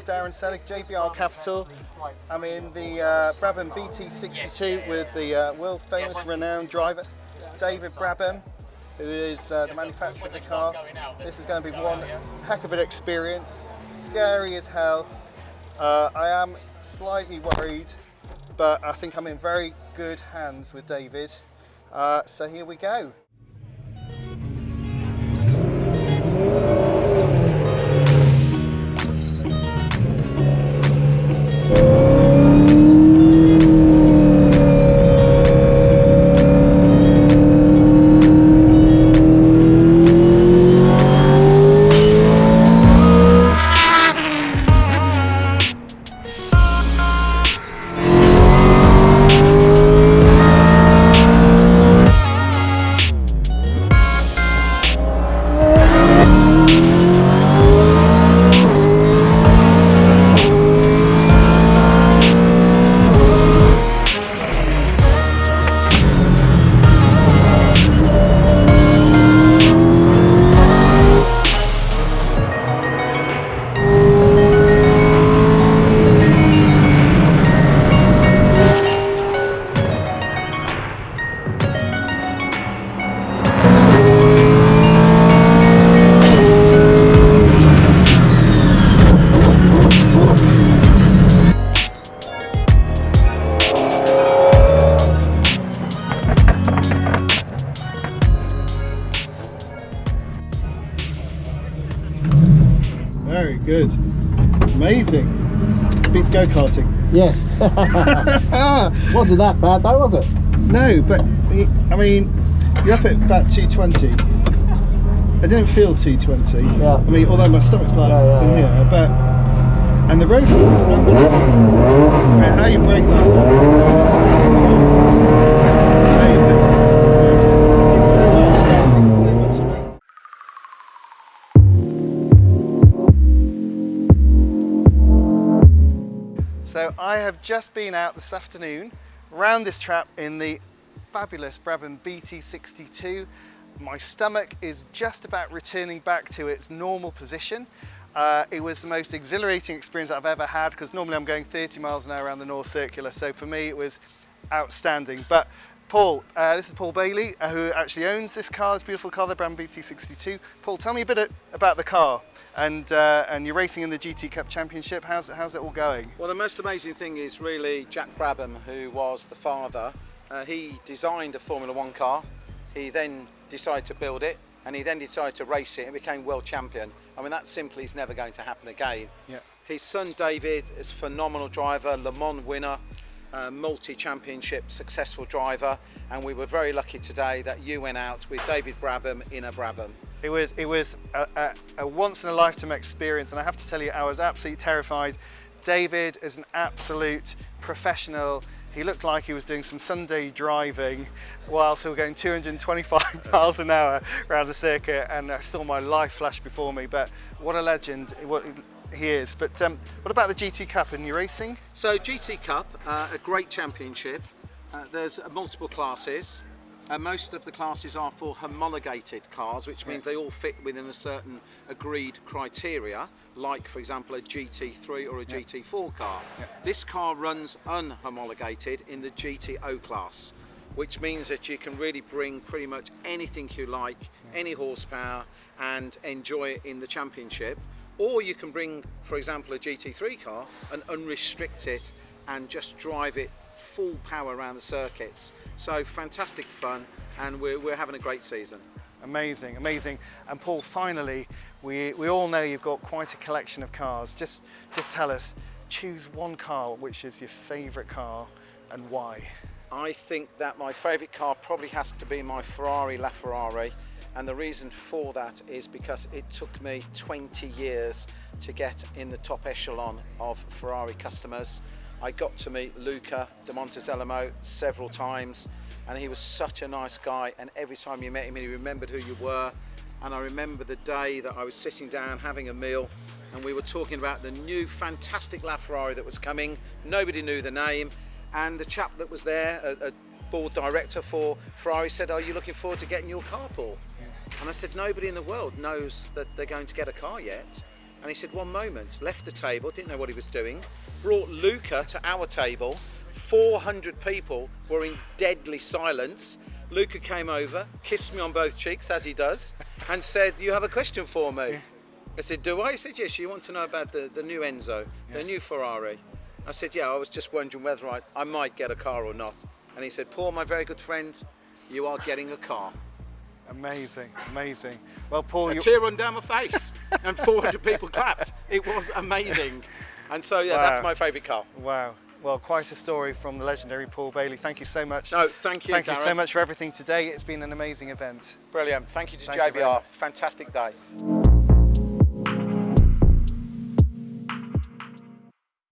Darren Selig, JBR Capital. I'm in the Brabham BT62 with the world famous renowned driver David Brabham, who is the manufacturer of the car. This is going to be one heck of an experience, scary as hell. I am slightly worried, but I think I'm in very good hands with David. So here we go. Very good. Amazing. Beats GoKarting. Yes. Wasn't that bad though, was it? No, but I mean, you're up at about 220. I didn't feel 220. Yeah. I mean, although my stomach's like in here, but and the road is unbelievable. How you brake that? Amazing. Thank you so much. Thank you so much. So I have just been out this afternoon around this track in the fabulous Brabham BT62. My stomach is just about returning back to its normal position. It was the most exhilarating experience I've ever had, because normally I'm going 30 miles an hour around the North Circular, so for me it was outstanding. But Paul, this is Paul Bailey, who actually owns this car, this beautiful car, the Brabham BT62. Paul, tell me a bit about the car. And you're racing in the GT Cup Championship. How's it all going? Well, the most amazing thing is really Jack Brabham, who was the father. He designed a Formula 1 car. He then decided to build it, and he then decided to race it and became world champion. I mean, that simply is never going to happen again. Yeah. His son David is a phenomenal driver, Le Mans winner, multi-championship successful driver, and we were very lucky today that you went out with David Brabham in a Brabham. It was a once in a lifetime experience, and I have to tell you, I was absolutely terrified. David is an absolute professional. He looked like he was doing some Sunday driving whilst we were going 225 miles an hour around the circuit, and I saw my life flash before me. But what a legend he is. But what about the GT Cup and your racing? So GT Cup, a great championship. There's multiple classes. Most of the classes are for homologated cars, which means they all fit within a certain agreed criteria, like for example a GT3 or a GT4 car. This car runs unhomologated in the GTO class, which means that you can really bring pretty much anything you like, any horsepower, and enjoy it in the championship. Or you can bring, for example, a GT3 car and unrestrict it and just drive it full power around the circuits. So fantastic fun, and we're having a great season. Amazing, amazing. And Paul, finally, we all know you've got quite a collection of cars. Just tell us, choose one car which is your favourite car and why. I think that my favourite car probably has to be my Ferrari LaFerrari, and the reason for that is because it took me 20 years to get in the top echelon of Ferrari customers. I got to meet Luca di Montezemolo several times, and he was such a nice guy, and every time you met him he remembered who you were. And I remember the day that I was sitting down having a meal, and we were talking about the new fantastic LaFerrari that was coming. Nobody knew the name, and the chap that was there, a board director for Ferrari, said, "Are you looking forward to getting your car, Paul?" And I said, "Nobody in the world knows that they're going to get a car yet." And he said, one moment, left the table, didn't know what he was doing, brought Luca to our table. 400 people were in deadly silence. Luca came over, kissed me on both cheeks, as he does, and said, you have a question for me? Yeah. I said, do I? He said, yes, you want to know about the new Enzo, the new Ferrari. I said, yeah, I was just wondering whether I might get a car or not. And he said, Paul, my very good friend, you are getting a car. Amazing, amazing. Well, Paul, A tear run down my face, and 400 people clapped. It was amazing. And so, yeah, that's my favourite car. Wow. Well, quite a story from the legendary Paul Bailey. Thank you so much. No, thank you, Thank you Darren. so much for everything today. It's been an amazing event. Brilliant. Thank you to Thank you very JBR. much. Fantastic day.